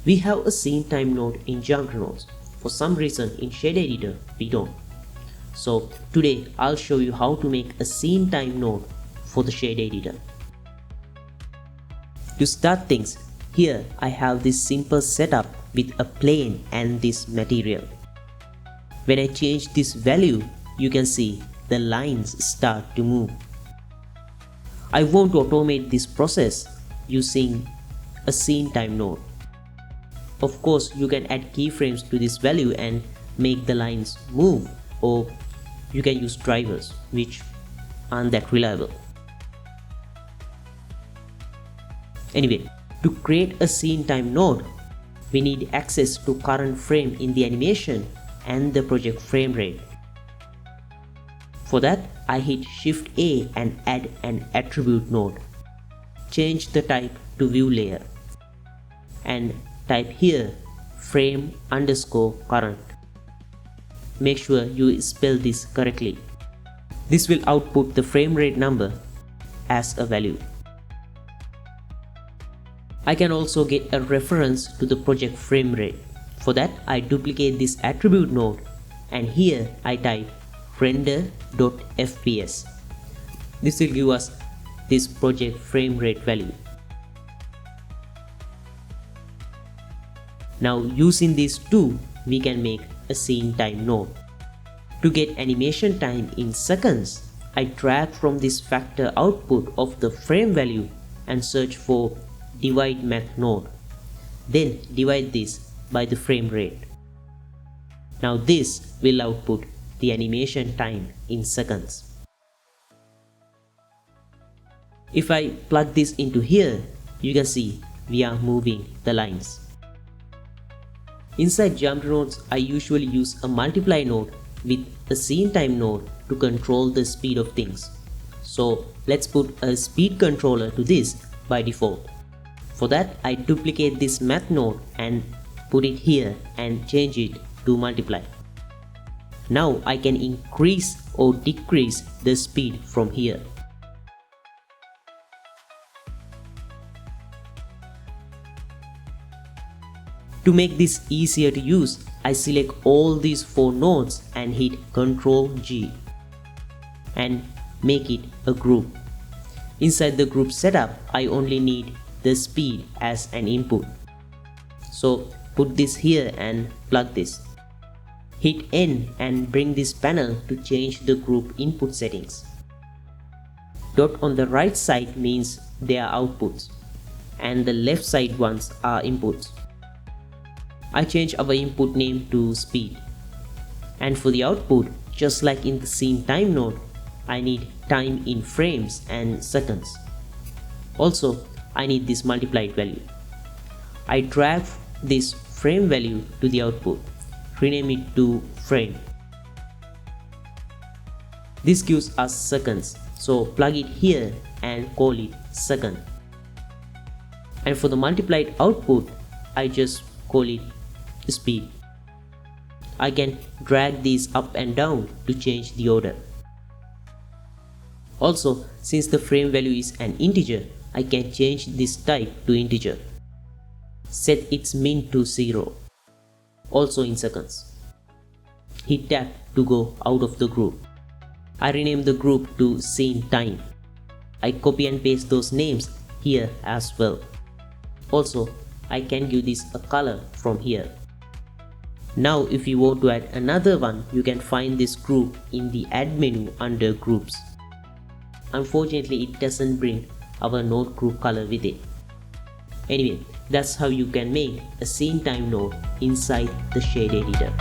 We have a scene time node in geometry nodes. For some reason in shade editor we don't. So today I'll show you how to make a scene time node for the shade editor. To start things, here I have this simple setup with a plane and this material. When I change this value, you can see the lines start to move. I want to automate this process using a scene time node. Of course, you can add keyframes to this value and make the lines move, or you can use drivers which aren't that reliable. Anyway, to create a scene time node, we need access to current frame in the animation and the project frame rate. For that, I hit Shift A and add an attribute node. Change the type to view layer and type here frame_current. Make sure you spell this correctly. This will output the frame rate number as a value. I can also get a reference to the project frame rate. For that, I duplicate this attribute node and here I type render.fps. This will give us this project frame rate value. Now using these two, we can make a scene time node. To get animation time in seconds, I drag from this factor output of the frame value and search for 𝒕𝒉𝒐𝒏𝒔 node. Then divide this by the frame rate. Now this will output the animation time in seconds. If I plug this into here, you can see we are moving the lines. Inside geometry nodes, I usually use a multiply node with a scene time node to control the speed of things. So let's put a speed controller to this by default. For that, I duplicate this math node and put it here and change it to multiply. Now I can increase or decrease the speed from here. To make this easier to use, I select all these 4 nodes and hit Ctrl G and make it a group. Inside the group setup, I only need the speed as an input. So put this here and plug this. Hit N and bring this panel to change the group input settings. Dot on the right side means they are outputs and the left side ones are inputs. I change our input name to speed. And for the output, just like in the scene time node, I need time in frames and seconds. Also, I need this multiplied value. I drag this frame value to the output, rename it to frame. This gives us seconds, so plug it here and call it second. And for the multiplied output, I just call it speed. I can drag these up and down to change the order. Also, since the frame value is an integer, I can change this type to integer. Set its min to 0, also in seconds. Hit tab to go out of the group. I rename the group to scene time. I copy and paste those names here as well. Also, I can give this a color from here. Now if you want to add another one, you can find this group in the add menu under groups. Unfortunately, it doesn't bring our node group color with it. Anyway, that's how you can make a scene time node inside the shade editor.